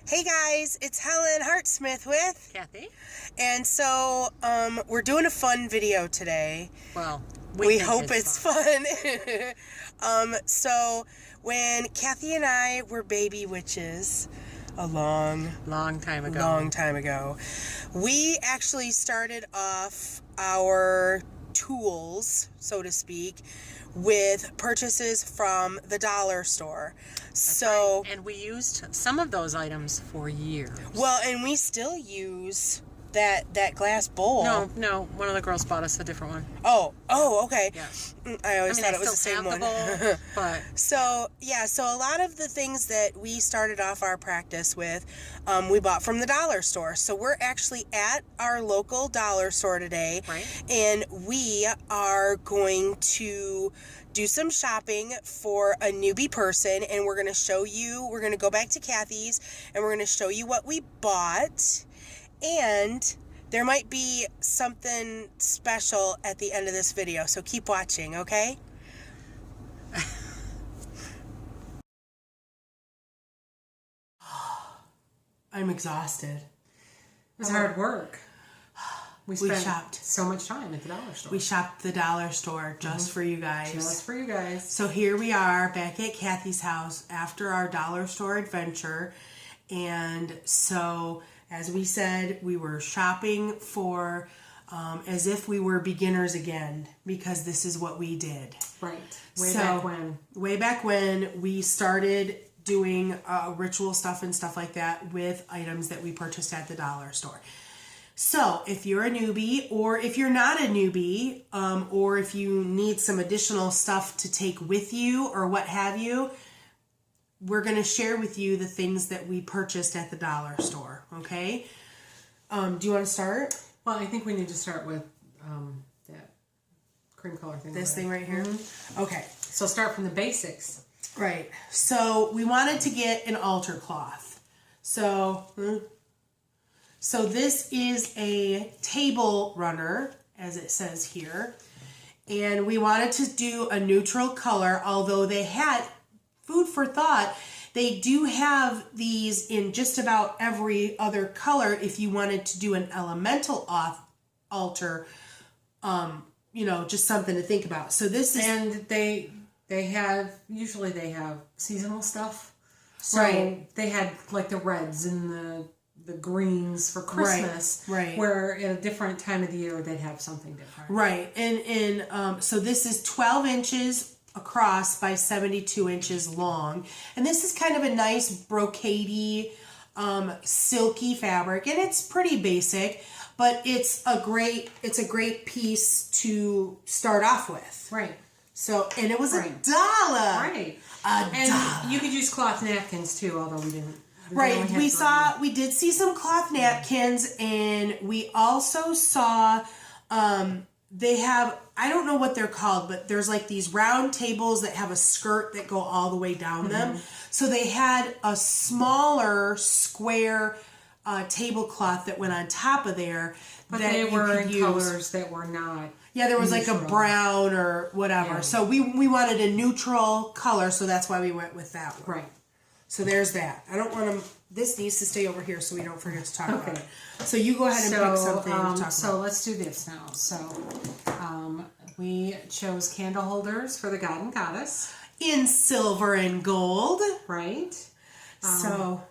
Hey guys, it's Helen Hartsmith with Kathy. and so we're doing a fun video today. Well, We think hope it's fun. So when Kathy and I were baby witches a long time ago, we actually started off our tools, so to speak, with purchases from the dollar store. So right. And we used some of those items for years. Well, and we still use that glass bowl. No, one of the girls bought us a different one. Oh, okay. Yeah. I always thought it was the same one. But So a lot of the things that we started off our practice with, we bought from the dollar store. So we're actually at our local dollar store today, right. And we are going to do some shopping for a newbie person, and we're going to go back to Kathy's, and we're going to show you what we bought. And there might be something special at the end of this video, so keep watching, okay? I'm exhausted. It was hard work. We shopped so much time at the dollar store. We shopped the dollar store just for you guys. Just for you guys. So here we are back at Kathy's house after our dollar store adventure. And so, as we said, we were shopping for as if we were beginners again, because this is what we did. Right. Way back when we started doing ritual stuff and stuff like that with items that we purchased at the dollar store. So if you're a newbie, or if you're not a newbie, or if you need some additional stuff to take with you or what have you, we're going to share with you the things that we purchased at the dollar store, okay? Do you want to start? Well, I think we need to start with that cream color thing. This thing right here? Mm-hmm. Okay. So start from the basics. Right. So we wanted to get an altar cloth. So this is a table runner, as it says here. And we wanted to do a neutral color, although they had food for thought. They do have these in just about every other color if you wanted to do an elemental altar, just something to think about. So this is... And they usually have seasonal stuff. So right. They had like the reds and the greens for Christmas, right? Where at a different time of the year they'd have something different, right? And so this is 12 inches across by 72 inches long, and this is kind of a nice brocadey, silky fabric, and it's pretty basic, but it's a great piece to start off with, right? So, and it was $1, right? $1. You could use cloth napkins too, although we didn't. Right, we did see some cloth napkins, and we also saw, they have, I don't know what they're called, but there's like these round tables that have a skirt that go all the way down them. So they had a smaller square tablecloth that went on top of there. But they were in colors that were not. Yeah, there was neutral. Like a brown or whatever. Yeah. So we wanted a neutral color, so that's why we went with that one. Right. So there's that. I don't want to... This needs to stay over here so we don't forget to talk about it. So you go ahead and pick something to talk about. So let's do this now. So we chose candle holders for the god and goddess. In silver and gold. Right. So...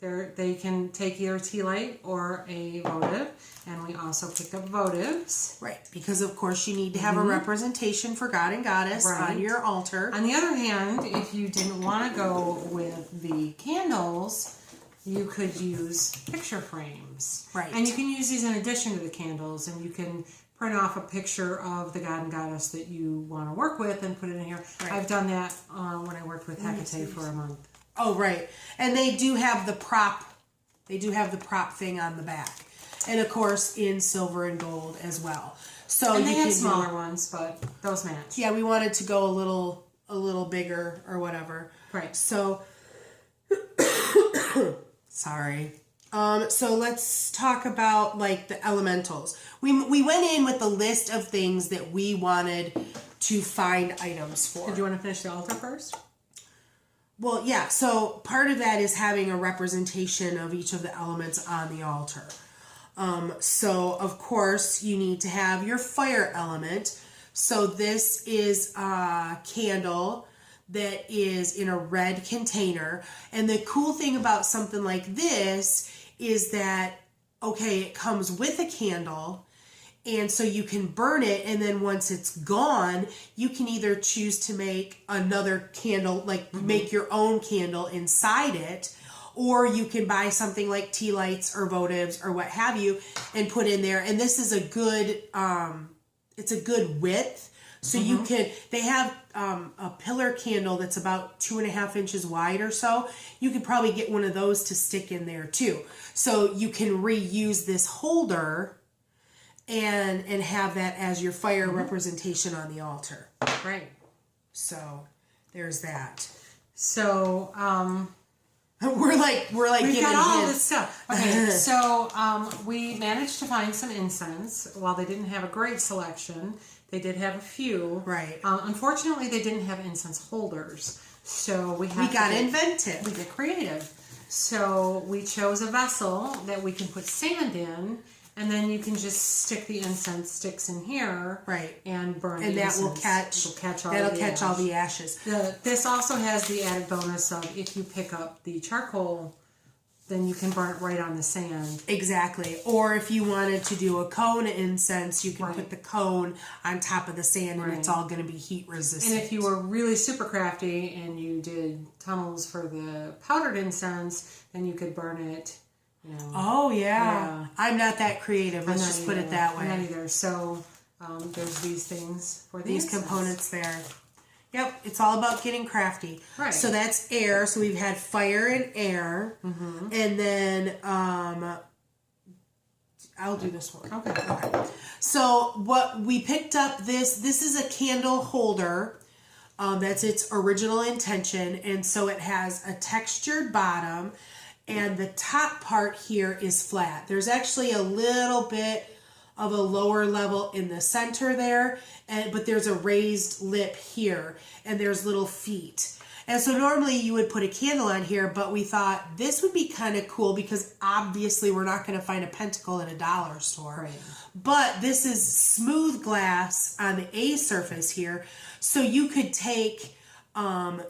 They can take either tea light or a votive, and we also picked up votives. Right, because of course you need to have a representation for God and Goddess on your altar. On the other hand, if you didn't want to go with the candles, you could use picture frames. Right. And you can use these in addition to the candles, and you can print off a picture of the god and goddess that you want to work with and put it in here. Right. I've done that when I worked with Hecate for a month. Oh, right. And they do have the prop. They do have the prop thing on the back. And, of course, in silver and gold as well. So and they had smaller ones, but those match. Yeah, we wanted to go a little bigger or whatever. Right. So, sorry. So let's talk about, like, the elementals. We went in with a list of things that we wanted to find items for. Did you want to finish the altar first? Well, yeah, so part of that is having a representation of each of the elements on the altar. So, of course, you need to have your fire element. So this is a candle that is in a red container. And the cool thing about something like this is that, okay, it comes with a candle. And so you can burn it, and then once it's gone, you can either choose to make another candle, like make your own candle inside it, or you can buy something like tea lights or votives or what have you and put in there. And this is a good, it's a good width. So you could, they have a pillar candle that's about 2.5 inches wide or so. You could probably get one of those to stick in there too. So you can reuse this holder and have that as your fire representation on the altar. Right. So there's that. So we're like we've giving got all hints. this stuff. Okay, so we managed to find some incense. While they didn't have a great selection, they did have a few. Right. Unfortunately, they didn't have incense holders, so we got inventive. We get creative. So we chose a vessel that we can put sand in. And then you can just stick the incense sticks in here, right, and burn. And the that will incense. catch. All the ashes. This also has the added bonus of if you pick up the charcoal, then you can burn it right on the sand. Exactly. Or if you wanted to do a cone incense, you can put the cone on top of the sand, and it's all going to be heat resistant. And if you were really super crafty and you did tunnels for the powdered incense, then you could burn it. You know, oh yeah. I'm not that creative. Let's just put it that way. I'm not either. So there's these things for these components there. Yep, it's all about getting crafty. Right. So that's air. So we've had fire and air, and then I'll do this one. Okay. So what we picked up this is a candle holder. That's its original intention, and so it has a textured bottom. And the top part here is flat. There's actually a little bit of a lower level in the center there, but there's a raised lip here, and there's little feet. And so normally you would put a candle on here, but we thought this would be kind of cool because obviously we're not going to find a pentacle at a dollar store. Right. But this is smooth glass on the A surface here, so you could take,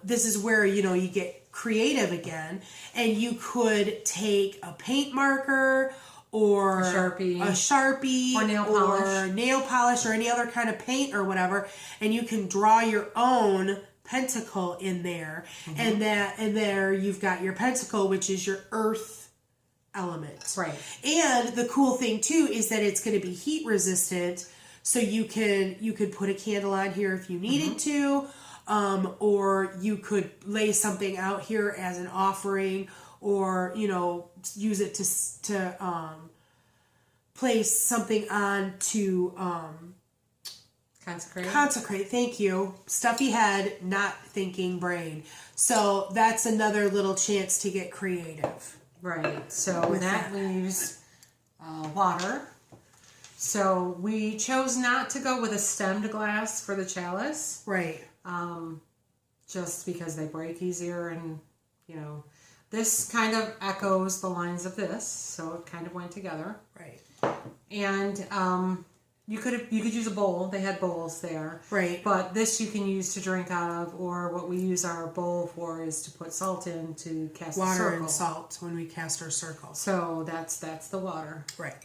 this is where, you get creative again, and you could take a paint marker or a Sharpie or nail polish or any other kind of paint or whatever, and you can draw your own pentacle in there, and there you've got your pentacle, which is your earth element. Right. And the cool thing too is that it's going to be heat resistant, so you could put a candle on here if you needed to. Or you could lay something out here as an offering, or use it to place something on to consecrate. Thank you, stuffy head, not thinking brain. So that's another little chance to get creative. Right. So that leaves water. So we chose not to go with a stemmed glass for the chalice. Right. Just because they break easier, and this kind of echoes the lines of this, so it kind of went together. Right. And you could use a bowl. They had bowls there. Right. But this you can use to drink out of, or what we use our bowl for is to put salt in to cast water a circle. and salt when we cast our circle. So that's the water. Right.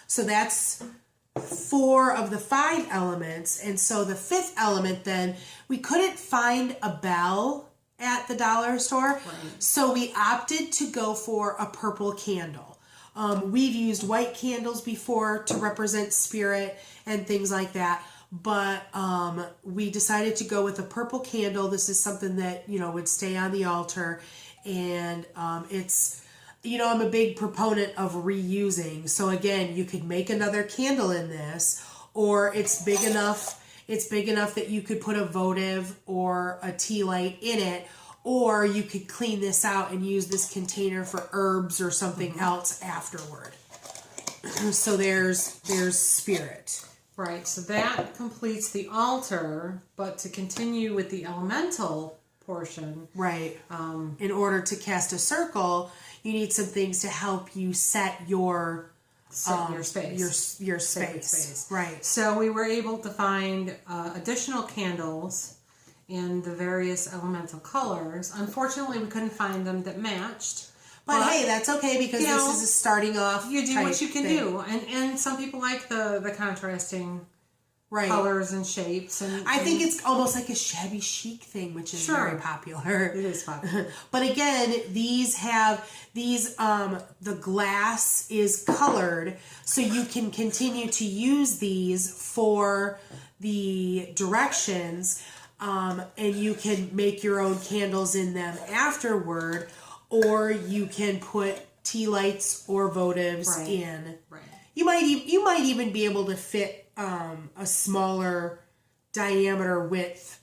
So that's 4 of the 5 elements, and so the 5th element, then we couldn't find a bell at the dollar store, right. So we opted to go for a purple candle. We've used white candles before to represent spirit and things like that, but we decided to go with a purple candle. This is something that would stay on the altar, and it's I'm a big proponent of reusing. So again, you could make another candle in this, or it's big enough that you could put a votive or a tea light in it, or you could clean this out and use this container for herbs or something else afterward. So there's spirit. Right, so that completes the altar, but to continue with the elemental portion. Right. In order to cast a circle, you need some things to help you set your space. Your space. Right. So we were able to find additional candles in the various elemental colors. Unfortunately, we couldn't find them that matched. But hey, that's okay because this is a starting off. You do what you can do, and some people like the contrasting colors and shapes. And I think it's almost like a shabby chic thing, which is very popular. It is popular. But again, these have the glass is colored, so you can continue to use these for the directions, and you can make your own candles in them afterward. Or you can put tea lights or votives in. Right. You might even be able to fit a smaller diameter width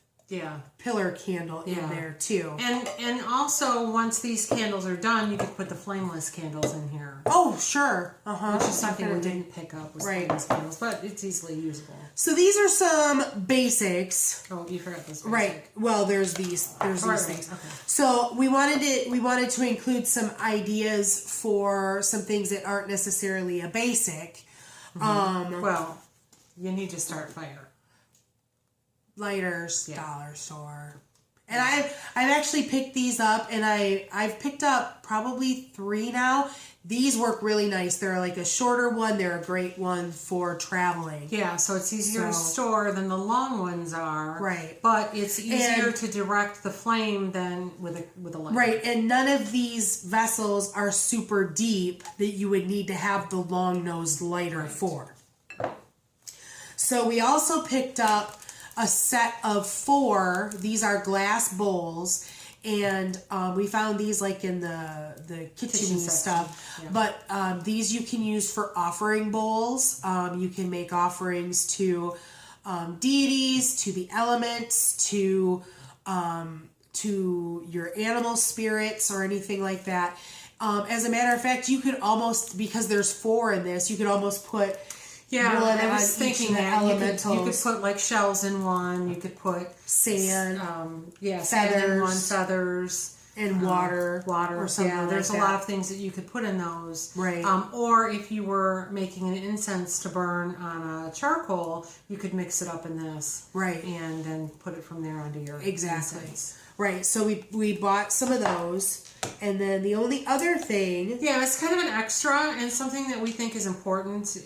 pillar candle in there too. And also once these candles are done, you could put the flameless candles in here. Oh, sure. Which is something we didn't pick up with flameless candles, but it's easily usable. So these are some basics. Oh, you forgot this. Right. Well, there's these things. Okay. So we wanted to include some ideas for some things that aren't necessarily a basic. Well, you need to start fire. Lighters, dollar store. And I've actually picked these up, and I've picked up probably 3 now. These work really nice. They're like a shorter one. They're a great one for traveling. Yeah, so it's easier to store than the long ones are. Right. But it's easier to direct the flame than with a light. Right, and none of these vessels are super deep that you would need to have the long-nosed lighter for. So we also picked up a set of 4. These are glass bowls, and we found these like in the kitchen stuff. Yeah. But these you can use for offering bowls. You can make offerings to deities, to the elements, to your animal spirits or anything like that. As a matter of fact, you could almost, because there's 4 in this, you could almost put I was thinking that you could put like shells in one. You could put sand, feathers, sand in one, feathers, and water, or something. Yeah, there's a lot of things that you could put in those. Right. Or if you were making an incense to burn on a charcoal, you could mix it up in this. Right. And then put it from there onto your incense. Right. So we bought some of those. And then the only other thing... Yeah, it's kind of an extra, and something that we think is important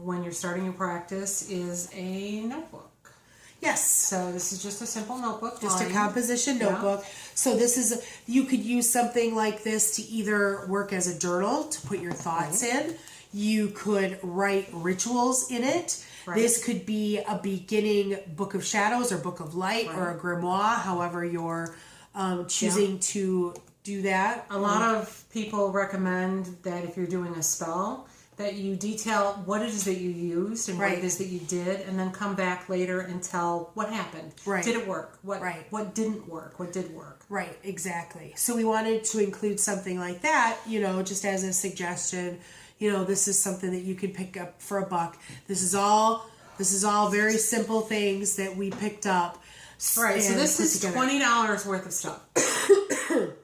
when you're starting your practice is a notebook. Yes. So this is just a simple notebook. Just a composition notebook. Yeah. So this is... You could use something like this to either work as a journal to put your thoughts in. You could write rituals in it. Right. This could be a beginning Book of Shadows or Book of Light or a grimoire, however you're choosing to... do that. A lot of people recommend that if you're doing a spell, that you detail what it is that you used and what it is that you did, and then come back later and tell what happened. Right. Did it work? What didn't work? What did work? Right, exactly. So we wanted to include something like that, just as a suggestion. This is something that you could pick up for $1. This is all very simple things that we picked up. Right, so this is $20 worth of stuff.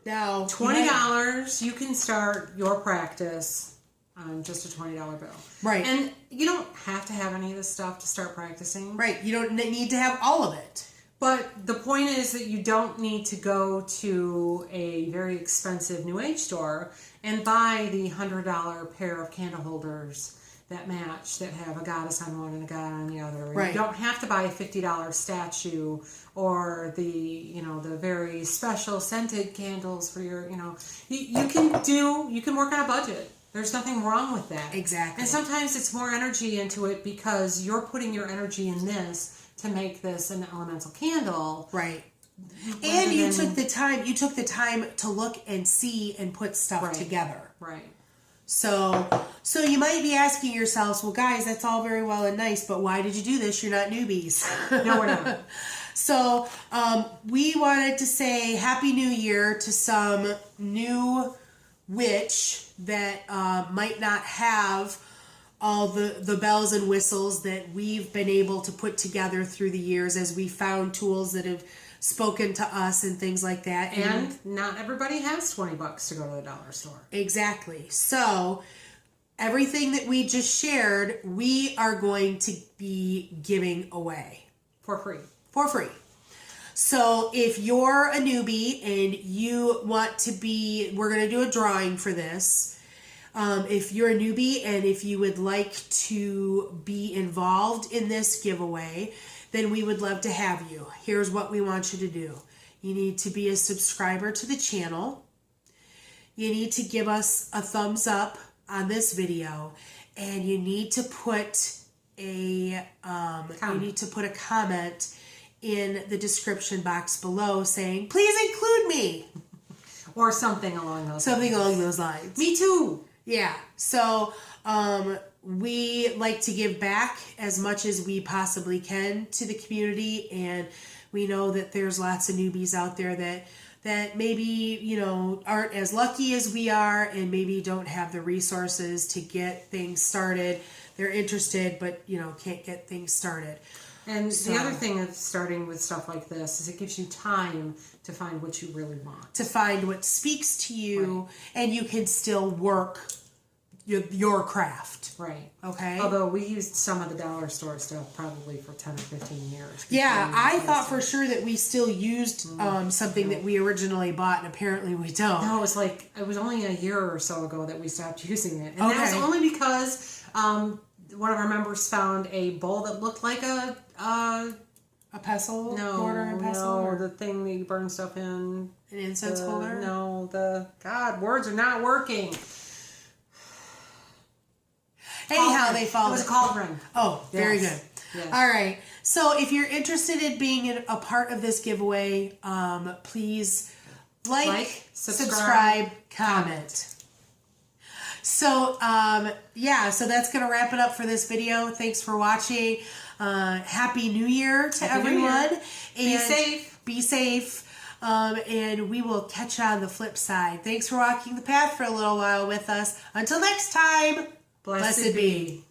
Now, $20, you can start your practice on just a $20 bill. Right. And you don't have to have any of this stuff to start practicing. Right, you don't need to have all of it. But the point is that you don't need to go to a very expensive New Age store and buy the $100 pair of candle holders that match, that have a goddess on one and a god on the other. Right. You don't have to buy a $50 statue or the very special scented candles for your, you can work on a budget. There's nothing wrong with that. Exactly. And sometimes it's more energy into it because you're putting your energy in this to make this an elemental candle. Right. And you took the time to look and see and put stuff together. Right. So you might be asking yourselves, well, guys, that's all very well and nice, but why did you do this? You're not newbies. No, we're not. So we wanted to say Happy New Year to some new witch that might not have all the bells and whistles that we've been able to put together through the years as we found tools that have spoken to us and things like that. And not everybody has $20 to go to the dollar store. Exactly. So everything that we just shared, we are going to be giving away. For free. For free. So if you're a newbie and you want to be, we're going to do a drawing for this. If you're a newbie and if you would like to be involved in this giveaway, then we would love to have you. Here's what we want you to do. You need to be a subscriber to the channel. You need to give us a thumbs up on this video, and you need to put a comment in the description box below saying, please include me. Or something along those Something along those lines. Me too. Yeah. So we like to give back as much as we possibly can to the community, and we know that there's lots of newbies out there that maybe, you know, aren't as lucky as we are and maybe don't have the resources to get things started. They're interested, but, you know, can't get things started. And the other thing of starting with stuff like this is it gives you time to find what you really want. To find what speaks to you, and you can still work your craft. Right. Okay? Although we used some of the dollar store stuff probably for 10 or 15 years. Yeah, I thought for sure that we still used something that we originally bought, and apparently we don't. No, it was only a year or so ago that we stopped using it. And that was only because one of our members found a bowl that looked like a pestle? No, mortar and pestle? no, the thing that you burn stuff in. An incense holder? No, words are not working. Anyhow, they followed. It was a cauldron. Oh, very good. Yes. All right. So if you're interested in being a part of this giveaway, please like, subscribe, comment. So, so that's going to wrap it up for this video. Thanks for watching. Happy New Year to everyone. Be safe. Be safe. And we will catch you on the flip side. Thanks for walking the path for a little while with us. Until next time, blessed be.